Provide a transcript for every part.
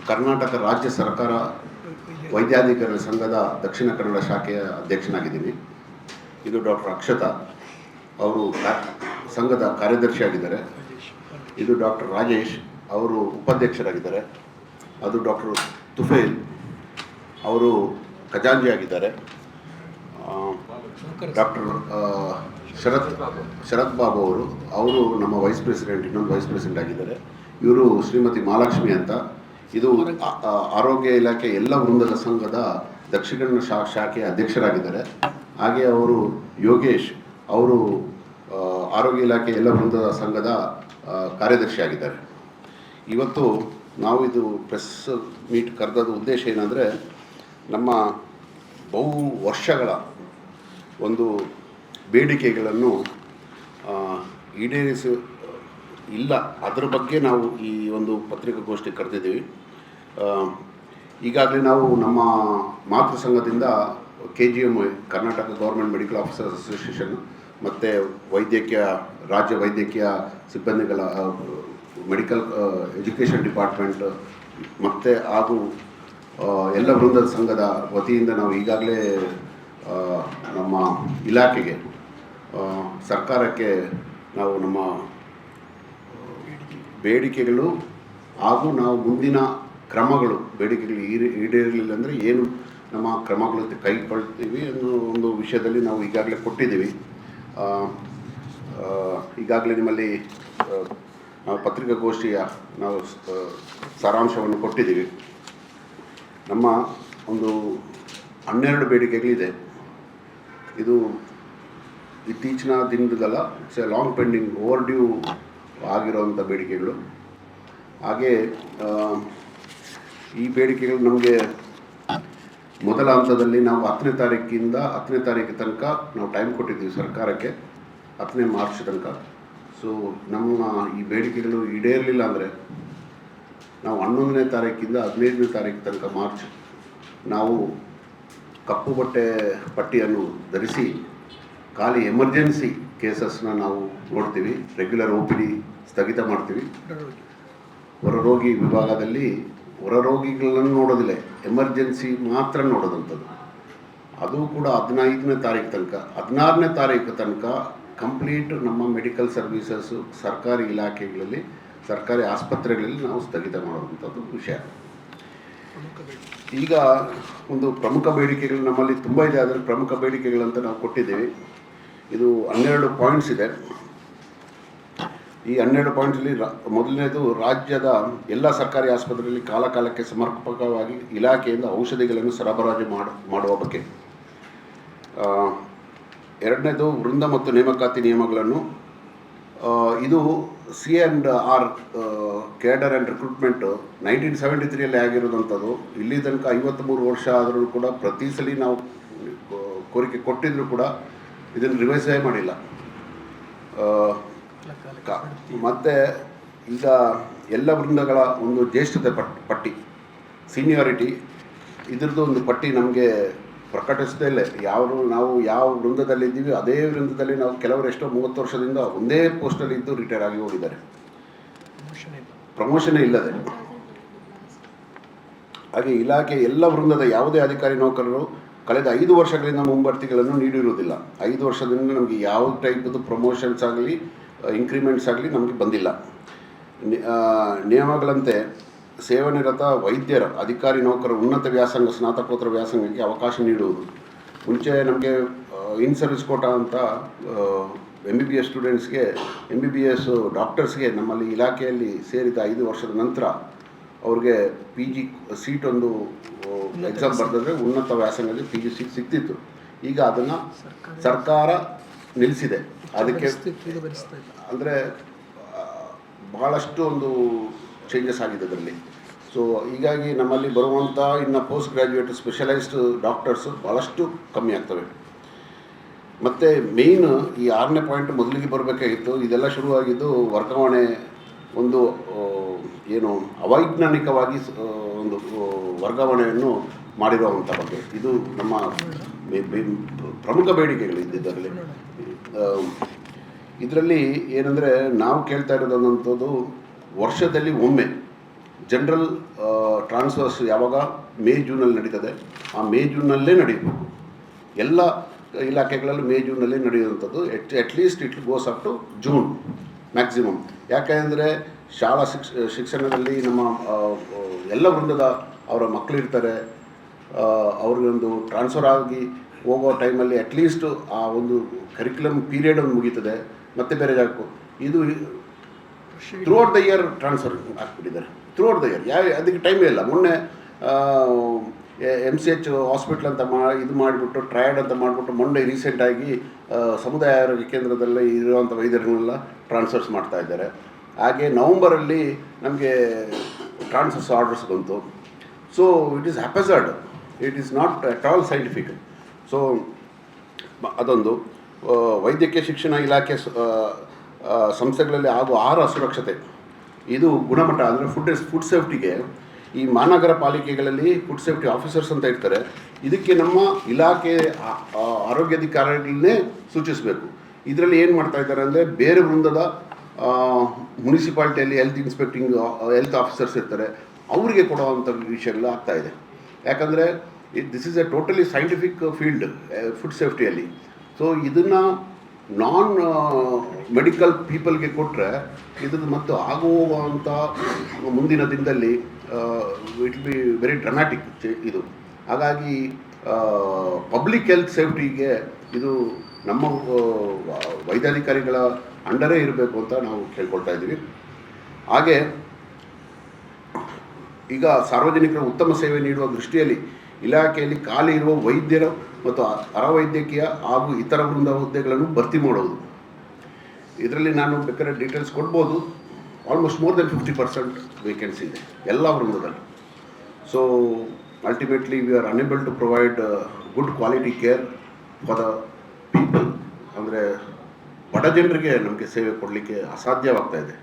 ಕರ್ನಾಟಕ ರಾಜ್ಯ ಸರ್ಕಾರ ವೈದ್ಯಾಧಿಕಾರಿಗಳ ಸಂಘದ ದಕ್ಷಿಣ ಕನ್ನಡ ಶಾಖೆಯ ಅಧ್ಯಕ್ಷನಾಗಿದ್ದೀನಿ. ಇದು ಡಾಕ್ಟರ್ ಅಕ್ಷತಾ ಅವರು ಸಂಘದ ಕಾರ್ಯದರ್ಶಿಯಾಗಿದ್ದಾರೆ. ಇದು ಡಾಕ್ಟರ್ ರಾಜೇಶ್ ಅವರು ಉಪಾಧ್ಯಕ್ಷರಾಗಿದ್ದಾರೆ. ಅದು ಡಾಕ್ಟರ್ ತುಫೇಲ್ ಅವರು ಖಜಾಂಜಿ ಆಗಿದ್ದಾರೆ. ಡಾಕ್ಟರ್ ಶರತ್ ಬಾಬು ಅವರು ನಮ್ಮ ವೈಸ್ ಪ್ರೆಸಿಡೆಂಟ್, ಇನ್ನೊಂದು ವೈಸ್ ಪ್ರೆಸಿಡೆಂಟ್ ಆಗಿದ್ದಾರೆ. ಇವರು ಶ್ರೀಮತಿ ಮಹಾಲಕ್ಷ್ಮಿ ಅಂತ. ಇದು ಆರೋಗ್ಯ ಇಲಾಖೆ ಎಲ್ಲ ವೃಂದದ ಸಂಘದ ದಕ್ಷಿಣ ಕನ್ನಡ ಶಾಖೆಯ ಅಧ್ಯಕ್ಷರಾಗಿದ್ದಾರೆ. ಹಾಗೆ ಅವರು ಯೋಗೇಶ್ ಅವರು ಆರೋಗ್ಯ ಇಲಾಖೆ ಎಲ್ಲ ವೃಂದದ ಸಂಘದ ಕಾರ್ಯದರ್ಶಿಯಾಗಿದ್ದಾರೆ. ಇವತ್ತು ನಾವು ಇದು ಪ್ರೆಸ್ ಮೀಟ್ ಕರೆದ ಉದ್ದೇಶ ಏನಂದರೆ, ನಮ್ಮ ಬಹು ವರ್ಷಗಳ ಒಂದು ಬೇಡಿಕೆಗಳನ್ನು ಇಲ್ಲ, ಅದರ ಬಗ್ಗೆ ನಾವು ಈ ಒಂದು ಪತ್ರಿಕಾಗೋಷ್ಠಿ ಕರೆದಿದ್ದೀವಿ. ಈಗಾಗಲೇ ನಾವು ನಮ್ಮ ಮಾತೃ ಸಂಘದಿಂದ KGM Karnataka government medical officers association ಮತ್ತು ರಾಜ್ಯ ವೈದ್ಯಕೀಯ ಸಿಬ್ಬಂದಿಗಳ ಮೆಡಿಕಲ್ ಎಜುಕೇಷನ್ ಡಿಪಾರ್ಟ್ಮೆಂಟ್ ಮತ್ತು ಹಾಗೂ ಎಲ್ಲ ವೃಂದದ ಸಂಘದ ವತಿಯಿಂದ ನಾವು ಈಗಾಗಲೇ ನಮ್ಮ ಇಲಾಖೆಗೆ ಸರ್ಕಾರಕ್ಕೆ ನಾವು ನಮ್ಮ ಬೇಡಿಕೆಗಳು ಹಾಗೂ ನಾವು ಮುಂದಿನ ಕ್ರಮಗಳು, ಬೇಡಿಕೆಗಳು ಈಡೇರಲಿಲ್ಲ ಅಂದರೆ ಏನು ನಮ್ಮ ಕ್ರಮಗಳು ಕೈಗೊಳ್ತೀವಿ ಅನ್ನೋ ಒಂದು ವಿಷಯದಲ್ಲಿ ನಾವು ಈಗಾಗಲೇ ಕೊಟ್ಟಿದ್ದೀವಿ. ಈಗಾಗಲೇ ನಿಮ್ಮಲ್ಲಿ ನಾವು ಪತ್ರಿಕಾಗೋಷ್ಠಿಯ ನಾವು ಸಾರಾಂಶವನ್ನು ಕೊಟ್ಟಿದ್ದೀವಿ. ನಮ್ಮ ಒಂದು 12 ಬೇಡಿಕೆಗಳಿದೆ. ಇದು ಇತ್ತೀಚಿನ ದಿನದಲ್ಲ, it's a long pending, overdue ಆಗಿರೋವಂಥ ಬೇಡಿಕೆಗಳು. ಹಾಗೆ ಈ ಬೇಡಿಕೆಗಳು ನಮಗೆ ಮೊದಲ ಹಂತದಲ್ಲಿ ನಾವು 10ನೇ ತಾರೀಕಿಂದ 10ನೇ ತಾರೀಕು ತನಕ ನಾವು ಟೈಮ್ ಕೊಟ್ಟಿದ್ದೀವಿ ಸರ್ಕಾರಕ್ಕೆ, 10ನೇ ಮಾರ್ಚ್ ತನಕ. ಸೊ ನಮ್ಮ ಈ ಬೇಡಿಕೆಗಳು ಈಡೇರಲಿಲ್ಲ ಅಂದರೆ ನಾವು 11ನೇ ತಾರೀಕಿಂದ 15ನೇ ತಾರೀಕು ತನಕ ಮಾರ್ಚ್ ನಾವು ಕಪ್ಪು ಪಟ್ಟಿಯನ್ನು ಧರಿಸಿ ಖಾಲಿ ಎಮರ್ಜೆನ್ಸಿ ಕೇಸಸ್ನ ನಾವು ನೋಡ್ತೀವಿ. ರೆಗ್ಯುಲರ್ OPD ಸ್ಥಗಿತ ಮಾಡ್ತೀವಿ. ಹೊರರೋಗಿ ವಿಭಾಗದಲ್ಲಿ ಹೊರರೋಗಿಗಳನ್ನು ನೋಡೋದಿಲ್ಲ, ಎಮರ್ಜೆನ್ಸಿ ಮಾತ್ರ ನೋಡೋದಂಥದ್ದು. ಅದು ಕೂಡ 15ನೇ ತಾರೀಕು ತನಕ. 16ನೇ ತಾರೀಕು ತನಕ ಕಂಪ್ಲೀಟ್ ನಮ್ಮ ಮೆಡಿಕಲ್ ಸರ್ವೀಸಸ್ಸು ಸರ್ಕಾರಿ ಇಲಾಖೆಗಳಲ್ಲಿ, ಸರ್ಕಾರಿ ಆಸ್ಪತ್ರೆಗಳಲ್ಲಿ ನಾವು ಸ್ಥಗಿತ ಮಾಡುವಂಥದ್ದು ವಿಷಯ. ಈಗ ಒಂದು ಪ್ರಮುಖ ಬೇಡಿಕೆಗಳು ನಮ್ಮಲ್ಲಿ ತುಂಬ ಇದೆ. ಅದರ ಪ್ರಮುಖ ಬೇಡಿಕೆಗಳಂತ ನಾವು ಕೊಟ್ಟಿದ್ದೀವಿ. ಇದು 12 ಪಾಯಿಂಟ್ಸ್ ಇದೆ. ಈ 12 ಪಾಯಿಂಟ್ಸಲ್ಲಿ ಮೊದಲನೇದು, ರಾಜ್ಯದ ಎಲ್ಲ ಸರ್ಕಾರಿ ಆಸ್ಪತ್ರೆಯಲ್ಲಿ ಕಾಲಕಾಲಕ್ಕೆ ಸಮರ್ಪಕವಾಗಿ ಇಲಾಖೆಯಿಂದ ಔಷಧಿಗಳನ್ನು ಸರಬರಾಜು ಮಾಡುವ ಬಗ್ಗೆ. ಎರಡನೇದು, ವೃಂದ ಮತ್ತು ನೇಮಕಾತಿ ನಿಯಮಗಳನ್ನು. ಇದು C&R ಕೇಡರ್ ಆ್ಯಂಡ್ ರಿಕ್ರೂಟ್ಮೆಂಟು 1973 ಆಗಿರೋದಂಥದ್ದು. ಇಲ್ಲಿ ತನಕ 53 ವರ್ಷ ಆದರೂ ಕೂಡ ಪ್ರತಿ ಸಲ ನಾವು ಕೋರಿಕೆ ಕೊಟ್ಟಿದ್ದರೂ ಕೂಡ ಇದನ್ನು ರಿವೈಸೇ ಮಾಡಿಲ್ಲ. ಮತ್ತು ಈಗ ಎಲ್ಲ ವೃಂದಗಳ ಒಂದು ಜ್ಯೇಷ್ಠತೆ ಪಟ್ಟಿ, ಸೀನಿಯಾರಿಟಿ, ಇದರದ್ದು ಒಂದು ಪಟ್ಟಿ ನಮಗೆ ಪ್ರಕಟಿಸದೇ ಇಲ್ಲ. ನಾವು ಯಾವ ವೃಂದದಲ್ಲಿದ್ದೀವಿ ಅದೇ ವೃಂದದಲ್ಲಿ ನಾವು ಕೆಲವರು ಎಷ್ಟೋ 30 ವರ್ಷದಿಂದ ಒಂದೇ ಪೋಸ್ಟಲ್ಲಿ ಇದ್ದು ರಿಟೈರ್ ಆಗಿ ಹೋಗಿದ್ದಾರೆ, ಪ್ರಮೋಷನೇ ಇಲ್ಲದೆ. ಹಾಗೆ ಇಲಾಖೆ ಎಲ್ಲ ವೃಂದದ ಯಾವುದೇ ಅಧಿಕಾರಿ ನೌಕರರು ಕಳೆದ 5 ವರ್ಷಗಳಿಂದ ಮುಂಬಡ್ತಿಗಳನ್ನು ನೀಡಿರುವುದಿಲ್ಲ. 5 ವರ್ಷದಿಂದ ನಮಗೆ ಯಾವ ಟೈಪದು ಪ್ರಮೋಷನ್ಸ್ ಆಗಲಿ ಇನ್ಕ್ರಿಮೆಂಟ್ಸ್ ಆಗಲಿ ನಮಗೆ ಬಂದಿಲ್ಲ. ನಿಯಮಗಳಂತೆ ಸೇವಾನಿರತ ವೈದ್ಯರ ಅಧಿಕಾರಿ ನೌಕರರು ಉನ್ನತ ವ್ಯಾಸಂಗ, ಸ್ನಾತಕೋತ್ತರ ವ್ಯಾಸಂಗಕ್ಕೆ ಅವಕಾಶ ನೀಡುವುದು. ಮುಂಚೆ ನಮಗೆ ಇನ್ ಸರ್ವಿಸ್ ಕೋಟಾ ಅಂತ MBBS ಸ್ಟೂಡೆಂಟ್ಸ್ಗೆ, MBBS ಡಾಕ್ಟರ್ಸ್ಗೆ ನಮ್ಮಲ್ಲಿ ಇಲಾಖೆಯಲ್ಲಿ ಸೇರಿದ 5 ವರ್ಷದ ನಂತರ ಅವ್ರಿಗೆ PG ಸೀಟ್ ಒಂದು ಎಕ್ಸಾಮ್ ಬರೆದಿದ್ರೆ ಉನ್ನತ ವ್ಯಾಸಂಗದಲ್ಲಿ PG ಸೀಟ್ ಸಿಗ್ತಿತ್ತು. ಈಗ ಅದನ್ನು ಸರ್ಕಾರ ನಿಲ್ಲಿಸಿದೆ. ಅದಕ್ಕೆ ಅಂದರೆ ಬಹಳಷ್ಟು ಒಂದು ಚೇಂಜಸ್ ಆಗಿದೆ ಅದರಲ್ಲಿ. ಸೊ ಹೀಗಾಗಿ ನಮ್ಮಲ್ಲಿ ಬರುವಂಥ ಇನ್ನು ಪೋಸ್ಟ್ ಗ್ರ್ಯಾಜುಯೇಟ್ ಸ್ಪೆಷಲೈಸ್ಡ್ ಡಾಕ್ಟರ್ಸು ಭಾಳಷ್ಟು ಕಮ್ಮಿ ಆಗ್ತವೆ. ಮತ್ತು ಮೇಯ್ನ್ ಈ 6ನೇ ಪಾಯಿಂಟ್ ಮೊದಲಿಗೆ ಬರಬೇಕಾಗಿತ್ತು. ಇದೆಲ್ಲ ಶುರುವಾಗಿದ್ದು ವರ್ಗಾವಣೆ, ಒಂದು ಏನು ಅವೈಜ್ಞಾನಿಕವಾಗಿ ಒಂದು ವರ್ಗಾವಣೆಯನ್ನು ಮಾಡಿರುವಂಥ ಬಗ್ಗೆ. ಇದು ನಮ್ಮ ಪ್ರಮುಖ ಬೇಡಿಕೆಗಳು ಇದ್ದಿದ್ದರಲ್ಲಿ. ಇದರಲ್ಲಿ ಏನಂದರೆ ನಾವು ಕೇಳ್ತಾ ಇರೋದಂಥದ್ದು, ವರ್ಷದಲ್ಲಿ ಒಮ್ಮೆ ಜನರಲ್ ಟ್ರಾನ್ಸ್ಫರ್ಸ್ ಯಾವಾಗ ಮೇ ಜೂನಲ್ಲಿ ನಡೀತದೆ, ಆ ಮೇ ಜೂನಲ್ಲೇ ನಡೆಯಬೇಕು. ಎಲ್ಲ ಇಲಾಖೆಗಳಲ್ಲಿ ಮೇ ಜೂನಲ್ಲೇ ನಡೆಯುವಂಥದ್ದು. At least it goes up to June maximum. ಯಾಕೆಂದರೆ ಶಾಲಾ ಶಿಕ್ಷಣದಲ್ಲಿ ನಮ್ಮ ಎಲ್ಲ ವೃಂದದ ಅವರ ಮಕ್ಕಳಿರ್ತಾರೆ, ಅವ್ರಿಗೊಂದು ಟ್ರಾನ್ಸ್ಫರ್ ಆಗಿ ಹೋಗೋ ಟೈಮಲ್ಲಿ ಅಟ್ಲೀಸ್ಟು ಆ ಒಂದು ಕರಿಕ್ಯುಲಮ್ ಪೀರಿಯಡ್ ಒಂದು ಮುಗೀತದೆ, ಮತ್ತೆ ಬೇರೆ ಜಾಗಕ್ಕೂ ಇದು ಥ್ರೂಔಟ್ ದ ಇಯರ್ ಟ್ರಾನ್ಸ್ಫರ್ ಹಾಕ್ಬಿಟ್ಟಿದ್ದಾರೆ. ಥ್ರೂಔಟ್ ದ ಇಯರ್ ಅದಕ್ಕೆ ಟೈಮೇ ಇಲ್ಲ. ಮೊನ್ನೆ MCH ಹಾಸ್ಪಿಟ್ಲ್ ಅಂತ ಇದು ಮಾಡಿಬಿಟ್ಟು ಟ್ರಯಡ್ ಅಂತ ಮಾಡಿಬಿಟ್ಟು ಮೊನ್ನೆ ರೀಸೆಂಟಾಗಿ ಸಮುದಾಯ ಆರೋಗ್ಯ ಕೇಂದ್ರದಲ್ಲಿ ಇರುವಂಥ ವೈದ್ಯರನ್ನೆಲ್ಲ ಟ್ರಾನ್ಸ್ಫರ್ಸ್ ಮಾಡ್ತಾ ಇದ್ದಾರೆ. ಹಾಗೆ ನವಂಬರಲ್ಲಿ ನಮಗೆ ಟ್ರಾನ್ಸ್ಫರ್ಸ್ ಆರ್ಡರ್ಸ್ ಬಂತು. So it is haphazard, it is not at all scientific. So ಅದೊಂದು ವೈದ್ಯಕೀಯ ಶಿಕ್ಷಣ ಇಲಾಖೆ ಸಂಸ್ಥೆಗಳಲ್ಲಿ ಆಗುವ ಆಹಾರ ಸುರಕ್ಷತೆ, ಇದು ಗುಣಮಟ್ಟ ಅಂದರೆ ಫುಡ್ ಸೇಫ್ಟಿಗೆ ಈ ಮಹಾನಗರ ಪಾಲಿಕೆಗಳಲ್ಲಿ ಫುಡ್ ಸೇಫ್ಟಿ ಆಫೀಸರ್ಸ್ ಅಂತ ಇರ್ತಾರೆ. ಇದಕ್ಕೆ ನಮ್ಮ ಇಲಾಖೆ ಆರೋಗ್ಯಾಧಿಕಾರಿಗಳನ್ನೇ ಸೂಚಿಸಬೇಕು. ಇದರಲ್ಲಿ ಏನು ಮಾಡ್ತಾ ಇದ್ದಾರೆ ಅಂದರೆ ಬೇರೆ ವೃಂದದ ಮುನ್ಸಿಪಾಲ್ಟಿಯಲ್ಲಿ ಹೆಲ್ತ್ ಆಫೀಸರ್ಸ್ ಇರ್ತಾರೆ, ಅವರಿಗೆ ಕೊಡುವಂಥ ವಿಷಯಗಳು ಆಗ್ತಾಯಿದೆ. ಯಾಕಂದರೆ this is a totally scientific field food ಸೇಫ್ಟಿಯಲ್ಲಿ. ಸೊ ಇದನ್ನು ನಾನ್ ಮೆಡಿಕಲ್ ಪೀಪಲ್ಗೆ ಕೊಟ್ಟರೆ ಇದ್ರದ್ದು ಮತ್ತು ಆಗುವಂಥ ಮುಂದಿನ ದಿನದಲ್ಲಿ ಇಟ್ ಬಿ ವೆರಿ ಡ್ರಮ್ಯಾಟಿಕ್ ಇದು. ಹಾಗಾಗಿ ಪಬ್ಲಿಕ್ ಹೆಲ್ತ್ ಸೇಫ್ಟಿಗೆ ಇದು ನಮ್ಮ ವೈದ್ಯಾಧಿಕಾರಿಗಳ ಅಂಡರೇ ಇರಬೇಕು ಅಂತ ನಾವು ಕೇಳ್ಕೊಳ್ತಾ ಇದ್ದೀವಿ. ಹಾಗೆ ಈಗ ಸಾರ್ವಜನಿಕರ ಉತ್ತಮ ಸೇವೆ ನೀಡುವ ದೃಷ್ಟಿಯಲ್ಲಿ ಇಲಾಖೆಯಲ್ಲಿ ಖಾಲಿ ಇರುವ ವೈದ್ಯರು ಮತ್ತು ಅರವೈದ್ಯಕೀಯ ಹಾಗೂ ಇತರ ವೃಂದ ಹುದ್ದೆಗಳನ್ನು ಭರ್ತಿ ಮಾಡೋದು. ಇದರಲ್ಲಿ ನಾನು ಬೇಕಾದ್ರೆ ಡೀಟೇಲ್ಸ್ ಕೊಡ್ಬೋದು. ಆಲ್ಮೋಸ್ಟ್ ಮೋರ್ ದೆನ್ 50% ವೇಕೆನ್ಸಿ ಇದೆ ಎಲ್ಲ ವೃಂದದಲ್ಲಿ. So ultimately we are unable to provide good quality care for the people. ಅಂದರೆ ಬಡ ಜನರಿಗೆ ನಮಗೆ ಸೇವೆ ಕೊಡಲಿಕ್ಕೆ ಅಸಾಧ್ಯವಾಗ್ತಾ ಇದೆ.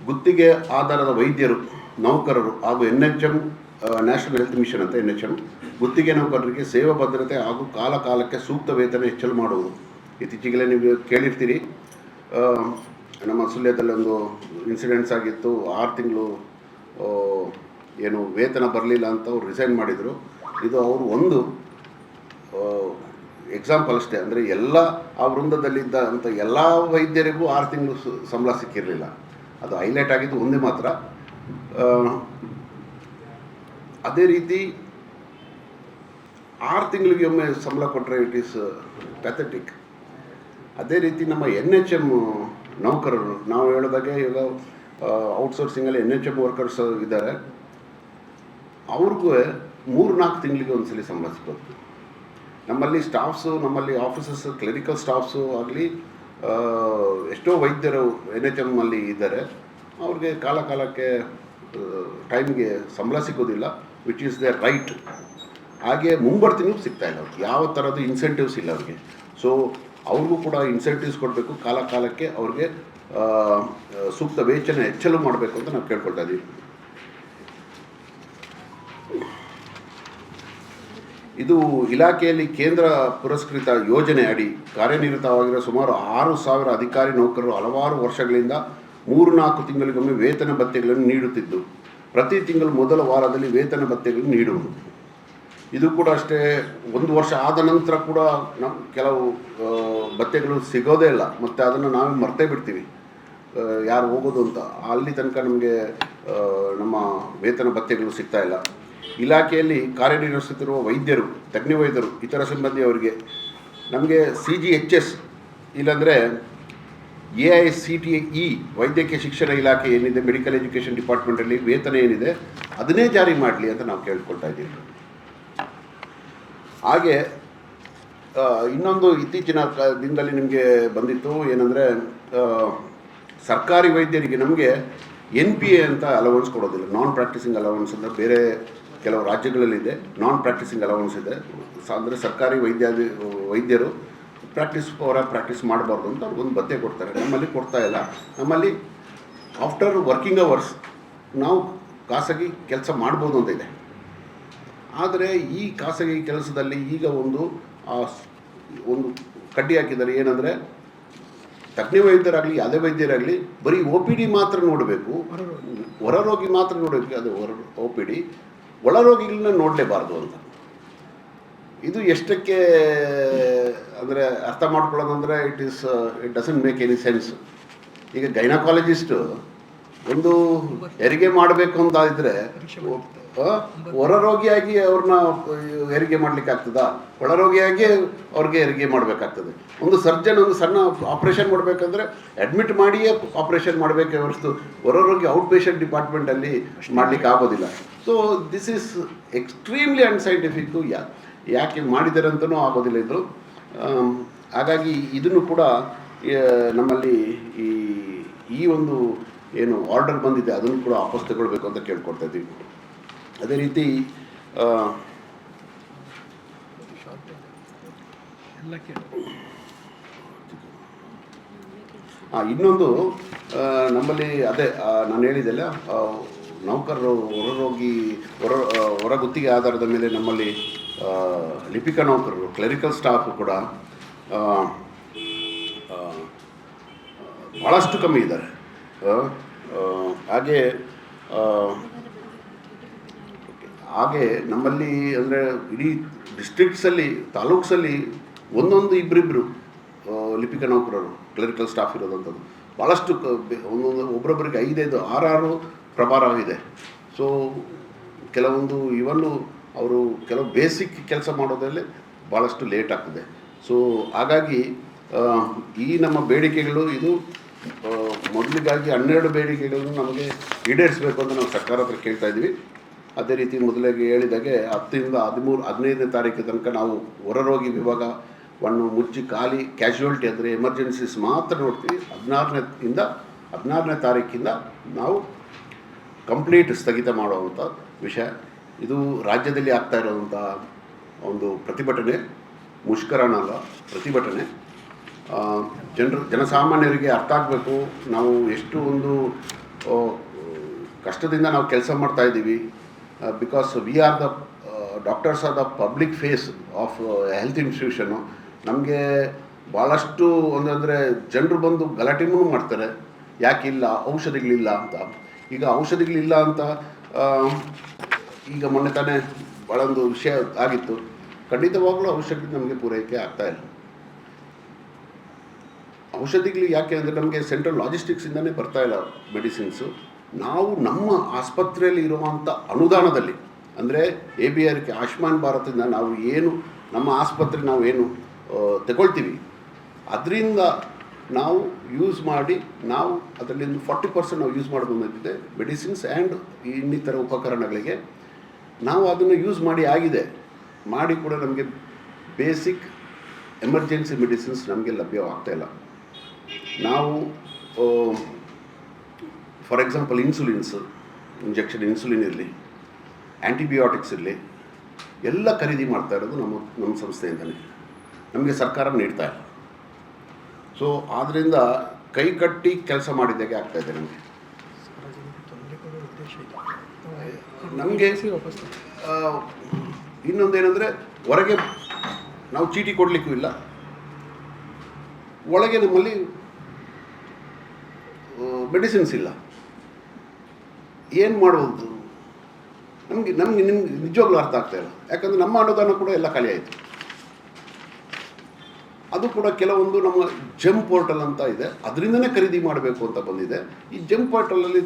ಗುತ್ತಿಗೆ ಆಧಾರದ ವೈದ್ಯರು, ನೌಕರರು ಹಾಗೂ NHM ನ್ಯಾಷನಲ್ ಹೆಲ್ತ್ ಮಿಷನ್ ಅಂತ NHM ಗುತ್ತಿಗೆ ನೌಕರರಿಗೆ ಸೇವಾ ಭದ್ರತೆ ಹಾಗೂ ಕಾಲಕ್ಕೆ ಸೂಕ್ತ ವೇತನ ಹೆಚ್ಚಳು ಮಾಡುವುದು. ಇತ್ತೀಚೆಗೆ ನೀವು ಕೇಳಿರ್ತೀರಿ, ನಮ್ಮ ಸುಳ್ಯದಲ್ಲಿ ಒಂದು ಇನ್ಸಿಡೆಂಟ್ಸ್ ಆಗಿತ್ತು. 6 ತಿಂಗಳು ಏನು ವೇತನ ಬರಲಿಲ್ಲ ಅಂತ ಅವ್ರು ರಿಸೈನ್ ಮಾಡಿದರು. ಇದು ಅವರು ಒಂದು ಎಕ್ಸಾಂಪಲ್ ಅಷ್ಟೇ. ಅಂದರೆ ಎಲ್ಲ ಆ ವೃಂದದಲ್ಲಿದ್ದ ಅಂತ ಎಲ್ಲ ವೈದ್ಯರಿಗೂ 6 ತಿಂಗಳು ಸಂಬಳ ಸಿಕ್ಕಿರಲಿಲ್ಲ. ಅದು ಹೈಲೈಟ್ ಆಗಿದ್ದು ಒಂದೇ ಮಾತ್ರ. ಅದೇ ರೀತಿ 6 ತಿಂಗಳಿಗೆ ಒಮ್ಮೆ ಸಂಬಳ ಕೊಟ್ಟರೆ ಇಟ್ ಈಸ್ ಪ್ಯಾಥೆಟಿಕ್. ಅದೇ ರೀತಿ ನಮ್ಮ NHM ನೌಕರರು, ನಾವು ಹೇಳಿದಾಗೆ ಈಗ ಔಟ್ಸೋರ್ಸಿಂಗಲ್ಲಿ NHM ವರ್ಕರ್ಸ್ ಇದ್ದಾರೆ, ಅವ್ರಿಗೂ 3-4 ತಿಂಗಳಿಗೆ ಒಂದ್ಸಲಿ ಸಂಬಳ ಸಿಗೋದು. ನಮ್ಮಲ್ಲಿ ಸ್ಟಾಫ್ಸು, ನಮ್ಮಲ್ಲಿ ಆಫೀಸರ್ಸ್, ಕ್ಲರಿಕಲ್ ಸ್ಟಾಫ್ಸು ಆಗಲಿ ಎಷ್ಟೋ ವೈದ್ಯರು NHM ಅಲ್ಲಿ ಇದ್ದಾರೆ, ಅವ್ರಿಗೆ ಕಾಲಕ್ಕೆ ಟೈಮ್ಗೆ ಸಂಬಳ ಸಿಗೋದಿಲ್ಲ, ವಿಚ್ ಈಸ್ ದೇರ್ ರೈಟ್. ಹಾಗೆ ಮುಂಬಡ್ತಿನೂ ಸಿಗ್ತಾಯಿಲ್ಲ ಅವ್ರಿಗೆ, ಯಾವ ಥರದ್ದು ಇನ್ಸೆಂಟಿವ್ಸ್ ಇಲ್ಲ ಅವ್ರಿಗೆ. ಸೊ ಅವ್ರಿಗೂ ಕೂಡ ಇನ್ಸೆಂಟಿವ್ಸ್ ಕೊಡಬೇಕು, ಕಾಲಕ್ಕೆ ಅವ್ರಿಗೆ ಸೂಕ್ತ ವೇತನ ಹೆಚ್ಚಳು ಮಾಡಬೇಕು ಅಂತ ನಾವು ಕೇಳ್ಕೊಳ್ತಾ ಇದ್ದೀವಿ. ಇದು ಇಲಾಖೆಯಲ್ಲಿ ಕೇಂದ್ರ ಪುರಸ್ಕೃತ ಯೋಜನೆ ಅಡಿ ಕಾರ್ಯನಿರತವಾಗಿರುವ ಸುಮಾರು 6,000 ಅಧಿಕಾರಿ ನೌಕರರು ಹಲವಾರು ವರ್ಷಗಳಿಂದ 3-4 ತಿಂಗಳಿಗೊಮ್ಮೆ ವೇತನ ಭತ್ಯೆಗಳನ್ನು ನೀಡುತ್ತಿದ್ದು, ಪ್ರತಿ ತಿಂಗಳು ಮೊದಲ ವಾರದಲ್ಲಿ ವೇತನ ಭತ್ಯೆಗಳನ್ನು ನೀಡುವುದು. ಇದು ಕೂಡ ಅಷ್ಟೇ, 1 ವರ್ಷ ಆದ ನಂತರ ಕೂಡ ಕೆಲವು ಭತ್ಯೆಗಳು ಸಿಗೋದೇ ಇಲ್ಲ, ಮತ್ತು ಅದನ್ನು ನಾವೇ ಮರ್ತೇ ಬಿಡ್ತೀವಿ ಯಾರು ಹೋಗೋದು ಅಂತ. ಅಲ್ಲಿ ತನಕ ನಮಗೆ ನಮ್ಮ ವೇತನ ಭತ್ಯೆಗಳು ಸಿಗ್ತಾಯಿಲ್ಲ. ಇಲಾಖೆಯಲ್ಲಿ ಕಾರ್ಯನಿರ್ವಹಿಸುತ್ತಿರುವ ವೈದ್ಯರು, ತಜ್ಞ ವೈದ್ಯರು, ಇತರ ಸಿಬ್ಬಂದಿಯವರಿಗೆ ನಮಗೆ CGHS ಇಲ್ಲಾಂದರೆ AICTE ವೈದ್ಯಕೀಯ ಶಿಕ್ಷಣ ಇಲಾಖೆ ಏನಿದೆ, ಮೆಡಿಕಲ್ ಎಜುಕೇಷನ್ ಡಿಪಾರ್ಟ್ಮೆಂಟಲ್ಲಿ ವೇತನ ಏನಿದೆ ಅದನ್ನೇ ಜಾರಿ ಮಾಡಲಿ ಅಂತ ನಾವು ಕೇಳ್ಕೊಳ್ತಾ ಇದ್ದೀವಿ. ಹಾಗೆ ಇನ್ನೊಂದು ಇತ್ತೀಚಿನ ದಿನದಲ್ಲಿ ನಿಮಗೆ ಬಂದಿತ್ತು ಏನಂದರೆ, ಸರ್ಕಾರಿ ವೈದ್ಯರಿಗೆ ನಮಗೆ NPA ಅಂತ ಅಲವೆನ್ಸ್ ಕೊಡೋದಿಲ್ಲ. ನಾನ್ ಪ್ರಾಕ್ಟೀಸಿಂಗ್ ಅಲವೆನ್ಸ್ ಅಂತ ಬೇರೆ ಕೆಲವು ರಾಜ್ಯಗಳಲ್ಲಿದೆ. ನಾನ್ ಪ್ರಾಕ್ಟೀಸಿಂಗ್ ಅಲವೆನ್ಸ್ ಇದೆ. ಅಂದರೆ ಸರ್ಕಾರಿ ವೈದ್ಯರು ಪ್ರಾಕ್ಟೀಸ್ ಮಾಡಬಾರ್ದು ಅಂತ ಒಂದು ಭತ್ಯೆ ಕೊಡ್ತಾರೆ. ನಮ್ಮಲ್ಲಿ ಕೊಡ್ತಾ ಇಲ್ಲ. ನಮ್ಮಲ್ಲಿ ಆಫ್ಟರ್ ವರ್ಕಿಂಗ್ ಅವರ್ಸ್ ನಾವು ಖಾಸಗಿ ಕೆಲಸ ಮಾಡ್ಬೋದು ಅಂತ ಇದೆ. ಆದರೆ ಈ ಖಾಸಗಿ ಕೆಲಸದಲ್ಲಿ ಈಗ ಒಂದು ಕಡ್ಡಿ ಹಾಕಿದ್ದಾರೆ. ಏನಂದರೆ ತಜ್ಞ ವೈದ್ಯರಾಗಲಿ ಯಾವುದೇ ವೈದ್ಯರಾಗಲಿ ಬರೀ ಒ ಪಿ ಡಿ ಮಾತ್ರ ನೋಡಬೇಕು, ಹೊರ ರೋಗಿ ಮಾತ್ರ ನೋಡಬೇಕು, ಅದು ಒ ಪಿ ಡಿ, ಒಳ ರೋಗಿಗಳನ್ನ ನೋಡಲೇಬಾರ್ದು ಅಂತ. ಇದು ಎಷ್ಟಕ್ಕೆ ಅಂದರೆ ಅರ್ಥ ಮಾಡ್ಕೊಳ್ಳೋದಂದರೆ it doesn't make any sense. ಈಗ ಗೈನಕಾಲಜಿಸ್ಟು ಒಂದು ಹೆರಿಗೆ ಮಾಡಬೇಕು ಅಂತ ಇದ್ದರೆ ಹೊರ ರೋಗಿಯಾಗಿ ಅವ್ರನ್ನ ಹೆರಿಗೆ ಮಾಡಲಿಕ್ಕೆ ಆಗ್ತದಾ, ಒಳರೋಗಿಯಾಗಿ ಅವ್ರಿಗೆ ಹೆರಿಗೆ ಮಾಡಬೇಕಾಗ್ತದೆ. ಒಂದು ಸರ್ಜನ್ ಒಂದು ಸಣ್ಣ ಆಪ್ರೇಷನ್ ಮಾಡಬೇಕಂದ್ರೆ ಅಡ್ಮಿಟ್ ಮಾಡಿಯೇ ಆಪ್ರೇಷನ್ ಮಾಡಬೇಕೇ ಹೊರತು ಹೊರ ರೋಗಿ ಔಟ್ ಪೇಷಂಟ್ ಡಿಪಾರ್ಟ್ಮೆಂಟಲ್ಲಿ ಮಾಡಲಿಕ್ಕೆ ಆಗೋದಿಲ್ಲ. So this is extremely unscientific. ಯಾಕೆ ಮಾಡಿದ್ದಾರೆ ಅಂತಲೂ ಆಗೋದಿಲ್ಲ ಇದು. ಹಾಗಾಗಿ ಇದನ್ನು ಕೂಡ ನಮ್ಮಲ್ಲಿ ಈ ಒಂದು ಏನು ಆರ್ಡರ್ ಬಂದಿದೆ ಅದನ್ನು ಕೂಡ ವಾಪಸ್ ತಗೊಳ್ಬೇಕು ಅಂತ ಕೇಳ್ಕೊಳ್ತಾ ಇದ್ದೀವಿ. ಅದೇ ರೀತಿ ಇನ್ನೊಂದು ನಮ್ಮಲ್ಲಿ ಅದೇ ನಾನು ಹೇಳಿದೆಲ್ಲ, ನೌಕರರು ಹೊರ ಗುತ್ತಿಗೆ ಆಧಾರದ ಮೇಲೆ ನಮ್ಮಲ್ಲಿ ಲಿಪಿಕಾ ನೌಕರರು, ಕ್ಲರಿಕಲ್ ಸ್ಟಾಫ್ ಕೂಡ ಭಾಳಷ್ಟು ಕಮ್ಮಿ ಇದ್ದಾರೆ. ಹಾಗೆ ನಮ್ಮಲ್ಲಿ ಅಂದರೆ ಇಡೀ ಡಿಸ್ಟ್ರಿಕ್ಟ್ಸಲ್ಲಿ, ತಾಲೂಕ್ಸಲ್ಲಿ ಒಂದೊಂದು ಇಬ್ಬರಿಬ್ಬರು ಲಿಪಿಕಾ ನೌಕರರು, ಕ್ಲರಿಕಲ್ ಸ್ಟಾಫ್ ಇರೋದಂಥದ್ದು ಭಾಳಷ್ಟು. ಒಬ್ಬೊಬ್ಬರಿಗೆ 5-5, 6 ಪ್ರಭಾರ ಇದೆ. ಸೊ ಕೆಲವೊಂದು ಇವನ್ನು ಅವರು ಕೆಲವು ಬೇಸಿಕ್ ಕೆಲಸ ಮಾಡೋದ್ರಲ್ಲಿ ಭಾಳಷ್ಟು ಲೇಟ್ ಆಗ್ತದೆ. ಸೊ ಹಾಗಾಗಿ ಈ ನಮ್ಮ ಬೇಡಿಕೆಗಳು ಇದು ಮೊದಲಿಗಾಗಿ 12 ಬೇಡಿಕೆಗಳನ್ನು ನಮಗೆ ಈಡೇರಿಸಬೇಕು ಅಂತ ನಾವು ಸರ್ಕಾರ ಹತ್ರ ಕೇಳ್ತಾ ಇದ್ದೀವಿ. ಅದೇ ರೀತಿ ಮೊದಲಿಗೆ ಹೇಳಿದಾಗೆ 10ರಿಂದ 15ನೇ ತಾರೀಕು ತನಕ ನಾವು ಹೊರರೋಗಿ ವಿಭಾಗವನ್ನು ಮುಚ್ಚಿ ಖಾಲಿ ಕ್ಯಾಶುಯಾಲಿಟಿ ಅಂದರೆ ಎಮರ್ಜೆನ್ಸೀಸ್ ಮಾತ್ರ ನೋಡ್ತೀವಿ. 16ನೇ ತಾರೀಕಿಂದ ನಾವು ಕಂಪ್ಲೀಟ್ ಸ್ಥಗಿತ ಮಾಡುವಂಥ ವಿಷಯ. ಇದು ರಾಜ್ಯದಲ್ಲಿ ಆಗ್ತಾ ಇರೋವಂಥ ಒಂದು ಪ್ರತಿಭಟನೆ, ಮುಷ್ಕರನಲ್ಲ, ಪ್ರತಿಭಟನೆ. ಜನಸಾಮಾನ್ಯರಿಗೆ ಅರ್ಥ ಆಗಬೇಕು, ನಾವು ಎಷ್ಟು ಒಂದು ಕಷ್ಟದಿಂದ ನಾವು ಕೆಲಸ ಮಾಡ್ತಾಯಿದ್ದೀವಿ. Because we are the doctors are the public face of health institution. ನಮಗೆ ಭಾಳಷ್ಟು ಒಂದಂದರೆ ಜನರು ಬಂದು ಗಲಾಟೆನೂ ಮಾಡ್ತಾರೆ, ಯಾಕಿಲ್ಲ, ಔಷಧಿಗಳಿಲ್ಲ ಅಂತ. ಈಗ ಔಷಧಿಗಳಿಲ್ಲ ಅಂತ ಈಗ ಮೊನ್ನೆ ತಾನೇ ಭಾಳ ಒಂದು ವಿಷಯ ಆಗಿತ್ತು. ಖಂಡಿತವಾಗಲೂ ಔಷಧಿ ನಮಗೆ ಪೂರೈಕೆ ಆಗ್ತಾಯಿಲ್ಲ. ಔಷಧಿಗಳು ಯಾಕೆ ಅಂದರೆ ನಮಗೆ ಸೆಂಟ್ರಲ್ ಲಾಜಿಸ್ಟಿಕ್ಸಿಂದನೇ ಬರ್ತಾಯಿಲ್ಲ ಮೆಡಿಸಿನ್ಸು. ನಾವು ನಮ್ಮ ಆಸ್ಪತ್ರೆಯಲ್ಲಿ ಇರುವಂಥ ಅನುದಾನದಲ್ಲಿ ಅಂದರೆ ABR ಆಯುಷ್ಮಾನ್ ಭಾರತದಿಂದ ನಾವು ಏನು ನಮ್ಮ ಆಸ್ಪತ್ರೆ ನಾವು ಏನು ತಗೊಳ್ತೀವಿ ಅದರಿಂದ ನಾವು ಯೂಸ್ ಮಾಡಿ, ನಾವು ಅದರಲ್ಲಿ 40% ನಾವು ಯೂಸ್ ಮಾಡಿ ಬಂದಿದ್ದೆ ಮೆಡಿಸಿನ್ಸ್ ಆ್ಯಂಡ್ ಇನ್ನಿತರ ಉಪಕರಣಗಳಿಗೆ. ನಾವು ಅದನ್ನು ಯೂಸ್ ಮಾಡಿ ಕೂಡ ನಮಗೆ ಬೇಸಿಕ್ ಎಮರ್ಜೆನ್ಸಿ ಮೆಡಿಸಿನ್ಸ್ ನಮಗೆ ಲಭ್ಯವಾಗ್ತಾಯಿಲ್ಲ. ನಾವು ಫಾರ್ ಎಕ್ಸಾಂಪಲ್ ಇಂಜೆಕ್ಷನ್ ಇನ್ಸುಲಿನ್ ಇರಲಿ, ಆ್ಯಂಟಿಬಯೋಟಿಕ್ಸ್ ಇರಲಿ, ಎಲ್ಲ ಖರೀದಿ ಮಾಡ್ತಾ ಇರೋದು ನಮ್ಮ ಸಂಸ್ಥೆಯಿಂದಲೇ. ನಮಗೆ ಸರ್ಕಾರ ನೀಡ್ತಾ ಇಲ್ಲ. ಸೊ ಆದ್ದರಿಂದ ಕೈ ಕಟ್ಟಿ ಕೆಲಸ ಮಾಡಿದ್ದಾಗೆ ಆಗ್ತಾಯಿದೆ ನಮಗೆ. ಇನ್ನೊಂದೇನೆಂದರೆ ಹೊರಗೆ ನಾವು ಚೀಟಿ ಕೊಡಲಿಕ್ಕೂ ಇಲ್ಲ, ಒಳಗೆ ನಮ್ಮಲ್ಲಿ ಮೆಡಿಸಿನ್ಸ್ ಇಲ್ಲ. ಏನು ಮಾಡುವುದು ನಿಮ್ಗೆ ನಿಜವಾಗ್ಲೂ ಅರ್ಥ ಆಗ್ತಾಯಿಲ್ಲ. ಯಾಕಂದರೆ ನಮ್ಮ ಅನುದಾನ ಕೂಡ ಎಲ್ಲ ಖಾಲಿ ಆಯಿತು. ಅದು ಕೂಡ ಕೆಲವೊಂದು ನಮ್ಮ ಜೆಮ್ ಪೋರ್ಟಲ್ ಅಂತ ಇದೆ, ಅದರಿಂದನೇ ಖರೀದಿ ಮಾಡಬೇಕು ಅಂತ ಬಂದಿದೆ. ಈ ಜೆಮ್ ಪೋರ್ಟಲಲ್ಲಿ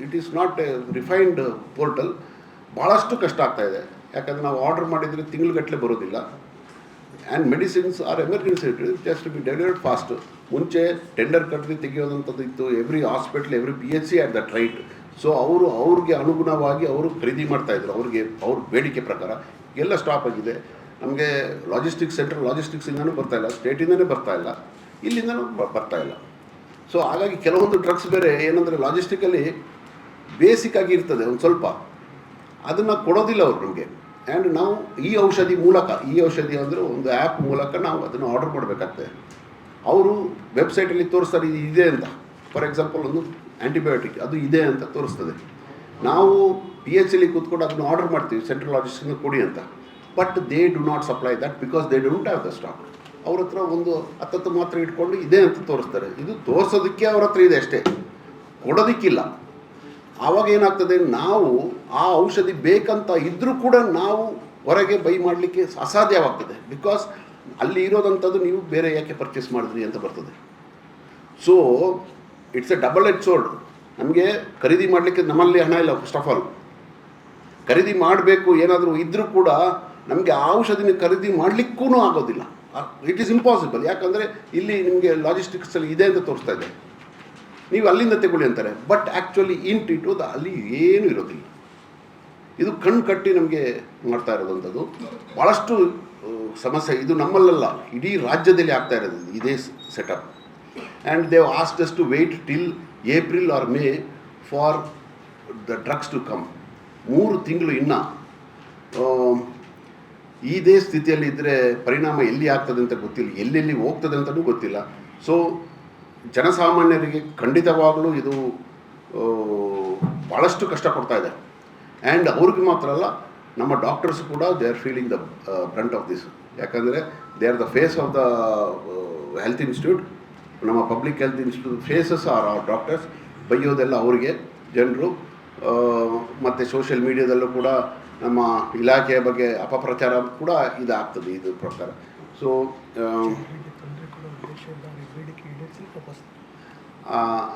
it is not a refined portal. ಭಾಳಷ್ಟು ಕಷ್ಟ ಆಗ್ತಾಯಿದೆ. ಯಾಕಂದರೆ ನಾವು ಆರ್ಡರ್ ಮಾಡಿದರೆ ತಿಂಗಳುಗಟ್ಟಲೆ ಬರೋದಿಲ್ಲ. And medicines are emergency, just to be delivered fast. ಮುಂಚೆ ಟೆಂಡರ್ ಕಟ್ಟಿ ತೆಗೆಯೋದಂಥದ್ದು ಇತ್ತು, every hospital, every PHC at that right. So ಅವ್ರಿಗೆ ಅನುಗುಣವಾಗಿ ಅವರು ಖರೀದಿ ಮಾಡ್ತಾಯಿದ್ರು, ಅವ್ರ ಬೇಡಿಕೆ ಪ್ರಕಾರ. ಎಲ್ಲ ಸ್ಟಾಪ್ ಆಗಿದೆ. ನಮಗೆ ಸೆಂಟ್ರಲ್ ಲಾಜಿಸ್ಟಿಕ್ಸಿಂದನೂ ಬರ್ತಾಯಿಲ್ಲ, ಸ್ಟೇಟಿಂದನೇ ಬರ್ತಾಯಿಲ್ಲ, ಇಲ್ಲಿಂದನೂ ಬರ್ತಾಯಿಲ್ಲ. ಸೊ ಹಾಗಾಗಿ ಕೆಲವೊಂದು ಡ್ರಗ್ಸ್ ಬೇರೆ ಏನಂದರೆ ಲಾಜಿಸ್ಟಿಕಲ್ಲಿ ಬೇಸಿಕ್ಕಾಗಿ ಇರ್ತದೆ ಒಂದು ಸ್ವಲ್ಪ, ಅದನ್ನು ಕೊಡೋದಿಲ್ಲ ಅವರು ನಮಗೆ. ಆ್ಯಂಡ್ ನಾವು ಈ ಔಷಧಿ ಅಂದರೆ ಒಂದು ಆ್ಯಪ್ ಮೂಲಕ ನಾವು ಅದನ್ನು ಆರ್ಡರ್ ಮಾಡಬೇಕಾಗ್ತದೆ. ಅವರು ವೆಬ್ಸೈಟಲ್ಲಿ ತೋರಿಸ್ತಾರೆ ಇದು ಇದೆ ಅಂತ. ಫಾರ್ ಎಕ್ಸಾಂಪಲ್ ಒಂದು ಆ್ಯಂಟಿಬಯೋಟಿಕ್ ಅದು ಇದೆ ಅಂತ ತೋರಿಸ್ತದೆ. ನಾವು PHCಲಿ ಕೂತ್ಕೊಂಡು ಅದನ್ನು ಆರ್ಡರ್ ಮಾಡ್ತೀವಿ, ಸೆಂಟ್ರಲ್ ಲಾಜಿಸ್ಟಿಕ್ನ ಕೊಡಿ ಅಂತ. But they do not supply that because they don't have the stock. ಅವ್ರ ಹತ್ರ ಒಂದು 10 ಮಾತ್ರೆ ಇಟ್ಕೊಂಡು ಇದೆ ಅಂತ ತೋರಿಸ್ತಾರೆ. ಇದು ತೋರಿಸೋದಕ್ಕೆ ಅವ್ರ ಹತ್ರ ಇದೆ ಅಷ್ಟೇ, ಕೊಡೋದಕ್ಕಿಲ್ಲ. ಆವಾಗ ಏನಾಗ್ತದೆ, ನಾವು ಆ ಔಷಧಿ ಬೇಕಂತ ಇದ್ದರೂ ಕೂಡ ನಾವು ಹೊರಗೆ ಬೈ ಮಾಡಲಿಕ್ಕೆ ಅಸಾಧ್ಯವಾಗ್ತದೆ. ಬಿಕಾಸ್ ಅಲ್ಲಿ ಇರೋದಂಥದ್ದು ನೀವು ಬೇರೆ ಯಾಕೆ ಪರ್ಚೇಸ್ ಮಾಡಿದ್ರಿ ಅಂತ ಬರ್ತದೆ. So it's A double Ed sword. ನಮಗೆ ಖರೀದಿ ಮಾಡಲಿಕ್ಕೆ ನಮ್ಮಲ್ಲಿ ಹಣ ಇಲ್ಲ. ಫಸ್ಟ್ ಆಫ್ ಆಲ್ ಖರೀದಿ ಮಾಡಬೇಕು ಏನಾದರೂ ಇದ್ದರೂ ಕೂಡ ನಮಗೆ ಆ ಔಷಧಿನ ಖರೀದಿ ಮಾಡಲಿಕ್ಕೂ ಆಗೋದಿಲ್ಲ. It is impossible. ಯಾಕಂದರೆ ಇಲ್ಲಿ ನಿಮಗೆ ಲಾಜಿಸ್ಟಿಕ್ಸಲ್ಲಿ ಇದೆ ಅಂತ ತೋರಿಸ್ತಾ ಇದೆ, ನೀವು ಅಲ್ಲಿಂದ ತಗೊಳ್ಳಿ ಅಂತಾರೆ. ಬಟ್ ಆ್ಯಕ್ಚುಲಿ ಇಟ್ಟು ಅಲ್ಲಿ ಏನೂ ಇರೋದಿಲ್ಲ. ಇದು ಕಣ್ಣು ಕಟ್ಟಿ ನಮಗೆ ಮಾಡ್ತಾ ಇರೋದಂಥದ್ದು ಭಾಳಷ್ಟು ಸಮಸ್ಯೆ. ಇದು ನಮ್ಮಲ್ಲ, ಇಡೀ ರಾಜ್ಯದಲ್ಲಿ ಆಗ್ತಾ ಇರೋದು ಇದೇ setup. And they asked us to wait till April or May for the drugs to come. 3 ತಿಂಗಳು ಇನ್ನೂ ಇದೇ ಸ್ಥಿತಿಯಲ್ಲಿ ಇದ್ದರೆ ಪರಿಣಾಮ ಎಲ್ಲಿ ಆಗ್ತದೆ ಅಂತ ಗೊತ್ತಿಲ್ಲ, ಎಲ್ಲೆಲ್ಲಿ ಹೋಗ್ತದೆ ಅಂತಲೂ ಗೊತ್ತಿಲ್ಲ. ಸೊ ಜನಸಾಮಾನ್ಯರಿಗೆ ಖಂಡಿತವಾಗಲೂ ಇದು ಭಾಳಷ್ಟು ಕಷ್ಟ ಕೊಡ್ತಾ ಇದೆ. ಆ್ಯಂಡ್ ಅವ್ರಿಗೆ ಮಾತ್ರ ಅಲ್ಲ, ನಮ್ಮ ಡಾಕ್ಟರ್ಸ್ ಕೂಡ they are feeling the brunt of this. ಯಾಕಂದರೆ they are the face of the health institute. ನಮ್ಮ public health institute faces are doctors. ಬೈಯೋದೆಲ್ಲ ಅವರಿಗೆ ಜನರು. ಮತ್ತು ಸೋಷಿಯಲ್ ಮೀಡಿಯಾದಲ್ಲೂ ಕೂಡ ನಮ್ಮ ಇಲಾಖೆಯ ಬಗ್ಗೆ ಅಪಪ್ರಚಾರ ಕೂಡ ಇದಾಗ್ತದೆ ಇದು ಪ್ರಕಾರ. ಸೊ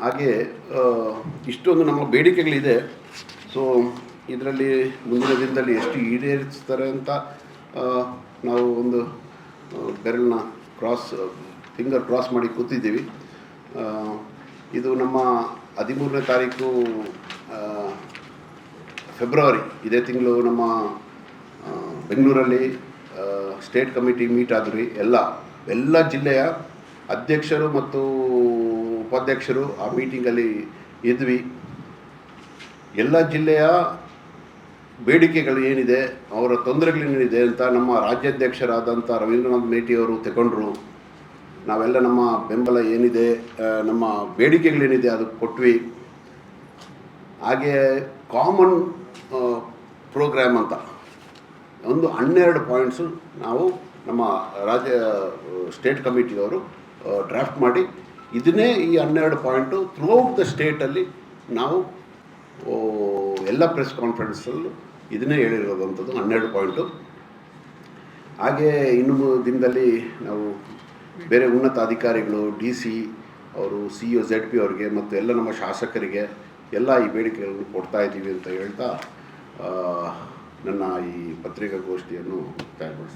ಹಾಗೆ ಇಷ್ಟೊಂದು ನಮ್ಮ ಬೇಡಿಕೆಗಳಿದೆ. ಸೊ ಇದರಲ್ಲಿ ಮುಂದಿನ ದಿನದಲ್ಲಿ ಎಷ್ಟು ಈಡೇರಿಸ್ತಾರೆ ಅಂತ ನಾವು ಒಂದು ಬೆರಳನ್ನ ಫಿಂಗರ್ ಕ್ರಾಸ್ ಮಾಡಿ ಕೂತಿದ್ದೀವಿ. ಇದು ನಮ್ಮ 13ನೇ ತಾರೀಕು ಫೆಬ್ರವರಿ ಇದೇ ತಿಂಗಳು ನಮ್ಮ ಬೆಂಗಳೂರಲ್ಲಿ ಸ್ಟೇಟ್ ಕಮಿಟಿ ಮೀಟ್ ಆದ್ರಿ. ಎಲ್ಲ ಜಿಲ್ಲೆಯ ಅಧ್ಯಕ್ಷರು ಮತ್ತು ಉಪಾಧ್ಯಕ್ಷರು ಆ ಮೀಟಿಂಗಲ್ಲಿ ಇದ್ವಿ. ಎಲ್ಲ ಜಿಲ್ಲೆಯ ಬೇಡಿಕೆಗಳು ಏನಿದೆ, ಅವರ ತೊಂದರೆಗಳೇನಿದೆ ಅಂತ ನಮ್ಮ ರಾಜ್ಯಾಧ್ಯಕ್ಷರಾದಂಥ ರವೀಂದ್ರನಾಥ್ ಮೇಟಿಯವರು ತಗೊಂಡ್ರು. ನಾವೆಲ್ಲ ನಮ್ಮ ಬೆಂಬಲ ಏನಿದೆ, ನಮ್ಮ ಬೇಡಿಕೆಗಳೇನಿದೆ ಅದು ಕೊಟ್ವಿ. ಹಾಗೆ ಕಾಮನ್ ಪ್ರೋಗ್ರಾಮ್ ಅಂತ ಒಂದು 12 ಪಾಯಿಂಟ್ಸು ನಾವು ನಮ್ಮ ಸ್ಟೇಟ್ ಕಮಿಟಿಯವರು ಡ್ರಾಫ್ಟ್ ಮಾಡಿ, ಇದನ್ನೇ ಈ 12 ಪಾಯಿಂಟು ಥ್ರೂಔಟ್ ದ ಸ್ಟೇಟಲ್ಲಿ ನಾವು ಎಲ್ಲ ಪ್ರೆಸ್ ಕಾನ್ಫರೆನ್ಸಲ್ಲೂ ಇದನ್ನೇ ಹೇಳಿರೋದಂಥದ್ದು 12 ಪಾಯಿಂಟು. ಹಾಗೆ ಇನ್ನು ದಿನದಲ್ಲಿ ನಾವು ಬೇರೆ ಉನ್ನತ ಅಧಿಕಾರಿಗಳು, DC ಅವರು, CEO ZP ಅವರಿಗೆ ಮತ್ತು ಎಲ್ಲ ನಮ್ಮ ಶಾಸಕರಿಗೆ ಎಲ್ಲ ಈ ಬೇಡಿಕೆಗಳನ್ನು ಕೊಡ್ತಾ ಇದ್ದೀವಿ ಅಂತ ಹೇಳ್ತಾ ನನ್ನ ಈ ಪತ್ರಿಕಾಗೋಷ್ಠಿಯನ್ನು ಮುಕ್ತಾಯಗೊಳಿಸ್ತೀನಿ.